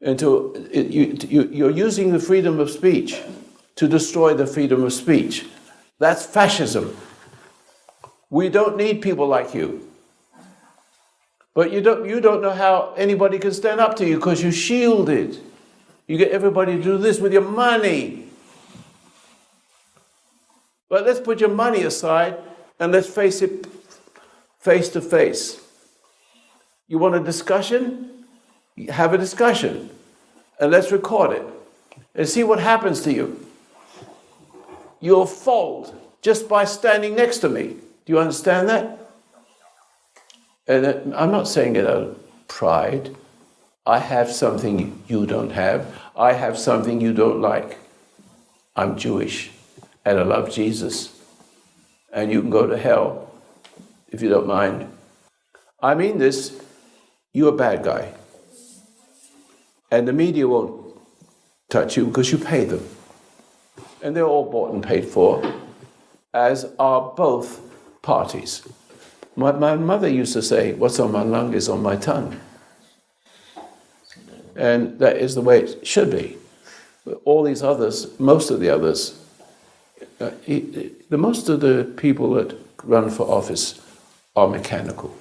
And you're using the freedom of speech to destroy the freedom of speech. That's fascism. We don't need people like you. But you don't know how anybody can stand up to you because you're shielded. You get everybody to do this with your money. But let's put your money aside and let's face it face to face. You want a discussion? Have a discussion. And let's record it. And see what happens to you. You'll fold just by standing next to me. Do you understand that? And I'm not saying it out of pride. I have something you don't have. I have something you don't like. I'm Jewish, and I love Jesus. And you can go to hell, if you don't mind. I mean this, you're a bad guy. And the media won't touch you because you pay them. And they're all bought and paid for, as are both parties. My mother used to say, what's on my lung is on my tongue. And that is the way it should be. But all these others, most of the others, most of the people that run for office are mechanical.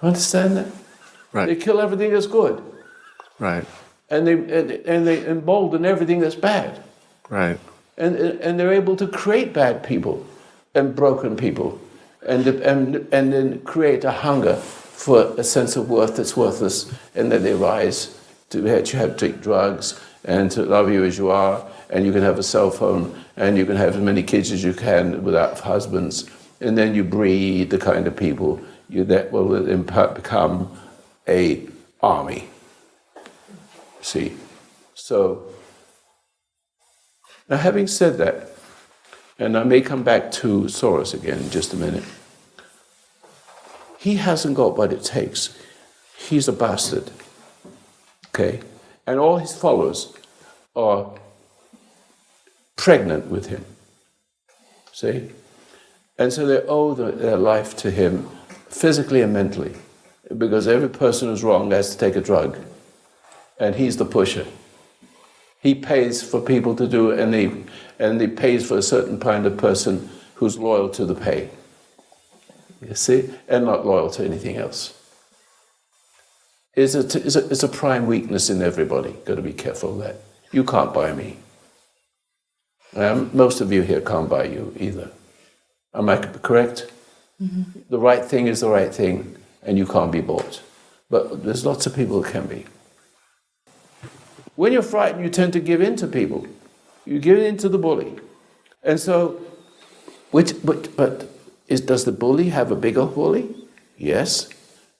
Understand that? Right. They kill everything that's good. Right. And they embolden everything that's bad. Right. And they're able to create bad people and broken people. And then create a hunger for a sense of worth that's worthless, and then they rise to have to take drugs and to love you as you are, and you can have a cell phone, and you can have as many kids as you can without husbands, and then you breed the kind of people that will become a army. See, so now having said that, and I may come back to Soros again in just a minute. He hasn't got what it takes. He's a bastard. Okay? And all his followers are pregnant with him. See? And so they owe their life to him physically and mentally. Because every person who's wrong has to take a drug. And he's the pusher. He pays for people to do it, and he pays for a certain kind of person who's loyal to the pay. You see? And not loyal to anything else. It's a prime weakness in everybody. Got to be careful of that. You can't buy me. Most of you here can't buy you either. Am I correct? Mm-hmm. The right thing is the right thing, and you can't be bought. But there's lots of people who can be. When you're frightened, you tend to give in to people. You give in to the bully. And so, does the bully have a bigger bully? Yes.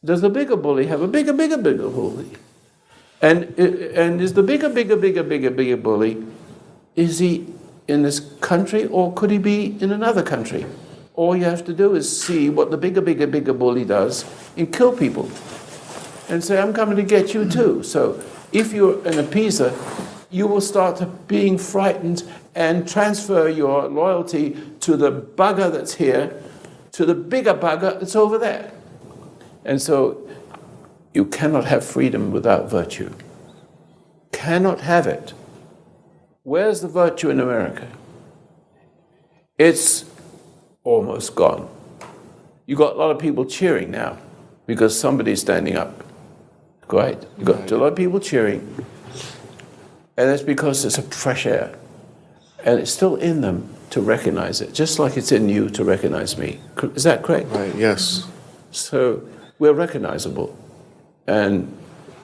Does the bigger bully have a bigger bully? And is the bigger bully, is he in this country or could he be in another country? All you have to do is see what the bigger bully does and kill people. And say, I'm coming to get you too. So if you're an appeaser, you will start being frightened and transfer your loyalty to the bugger that's here, to the bigger bugger that's over there. And so you cannot have freedom without virtue. Cannot have it. Where's the virtue in America? It's almost gone. You got a lot of people cheering now because somebody's standing up. Right? You got a lot of people cheering. And that's because it's a fresh air. And it's still in them to recognize it, just like it's in you to recognize me. Is that correct? Right, yes. So we're recognizable. And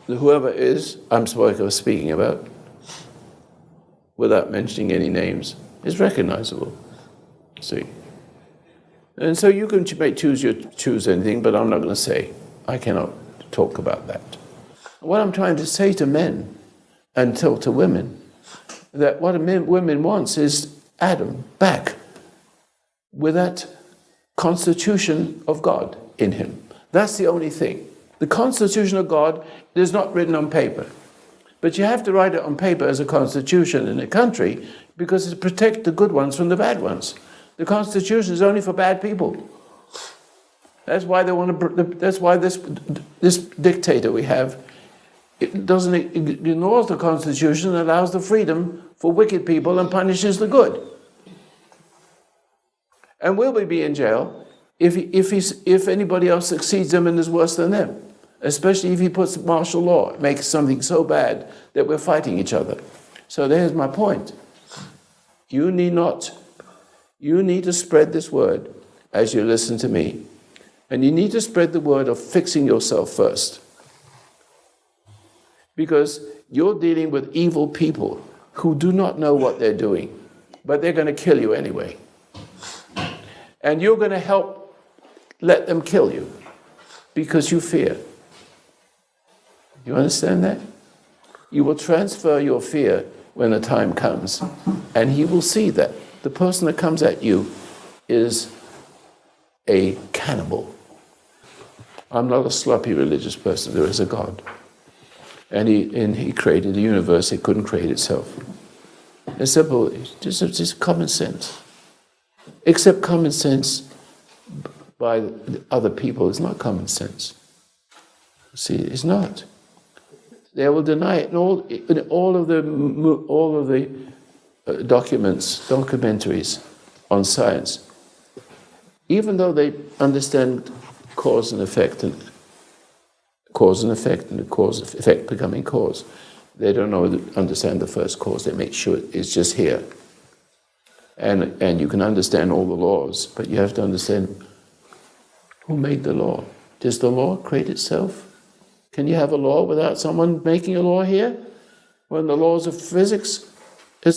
whoever is, I'm speaking about, without mentioning any names, is recognizable. See? And so you can choose anything, but I'm not going to say. I cannot talk about that. What I'm trying to say to men and tell to women, that what women wants is Adam back with that constitution of God in him. That's the only thing. The constitution of God is not written on paper. But you have to write it on paper as a constitution in a country because it protects the good ones from the bad ones. The constitution is only for bad people. That's why they want to. That's why this dictator we have it doesn't ignores the Constitution and allows the freedom for wicked people and punishes the good. And will we be in jail if anybody else succeeds them and is worse than them? Especially if he puts martial law, makes something so bad that we're fighting each other. So there's my point. You need to spread this word as you listen to me. And you need to spread the word of fixing yourself first. Because you're dealing with evil people who do not know what they're doing, but they're going to kill you anyway. And you're going to help let them kill you because you fear. You understand that? You will transfer your fear when the time comes, and he will see that the person that comes at you is a cannibal. I'm not a sloppy religious person. There is a God. And he created the universe. It couldn't create itself. It's simple. Just common sense. Except common sense by other people is not common sense. See, it's not. They will deny it in all of the documentaries on science. Even though they understand cause and effect, and the cause effect becoming cause, they don't understand the first cause. They make sure it's just here. And you can understand all the laws, but you have to understand who made the law. Does the law create itself? Can you have a law without someone making a law here? When the laws of physics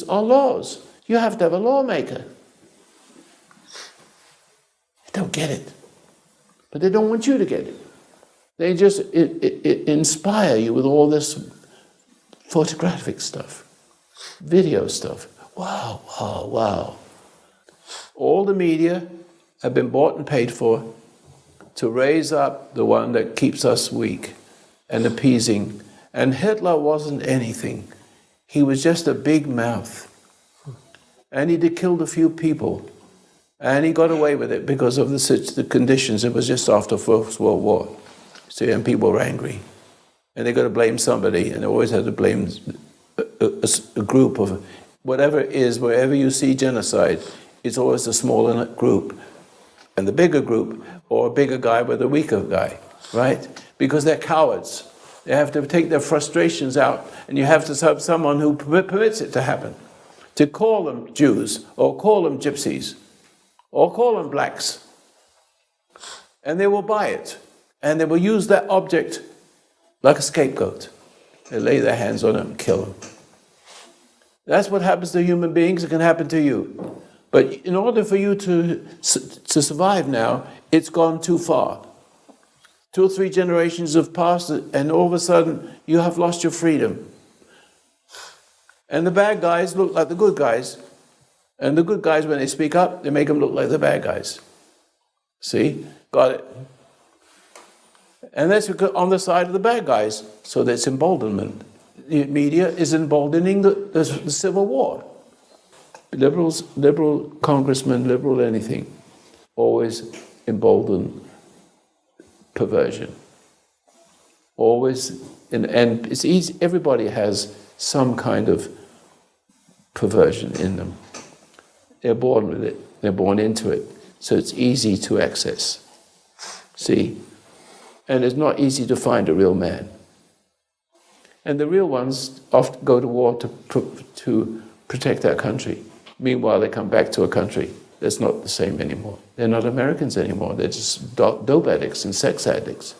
are laws. You have to have a lawmaker. They don't get it. But they don't want you to get it. They just inspire you with all this photographic stuff, video stuff. Wow, wow, wow. All the media have been bought and paid for to raise up the one that keeps us weak and appeasing. And Hitler wasn't anything. He was just a big mouth. And he killed a few people. And he got away with it because of the conditions. It was just after First World War. See, and people were angry. And they got to blame somebody, and they always had to blame a group of whatever it is. Wherever you see genocide, it's always a smaller group. And the bigger group, or a bigger guy with a weaker guy, right? Because they're cowards. They have to take their frustrations out, and you have to have someone who permits it to happen. To call them Jews, or call them gypsies, or call them blacks. And they will buy it. And they will use that object like a scapegoat. They lay their hands on them and kill them. That's what happens to human beings. It can happen to you. But in order for you to survive now, it's gone too far. 2 or 3 generations have passed, and all of a sudden, you have lost your freedom. And the bad guys look like the good guys. And the good guys, when they speak up, they make them look like the bad guys. See? Got it. And that's on the side of the bad guys. So that's emboldenment. The media is emboldening the Civil War. Liberals, liberal congressmen, liberal anything, always embolden perversion. Always, and it's easy, everybody has some kind of perversion in them. They're born with it. They're born into it. So it's easy to access. See? And it's not easy to find a real man. And the real ones often go to war to protect our country. Meanwhile, they come back to a country that's not the same anymore. They're not Americans anymore. They're just dope addicts and sex addicts.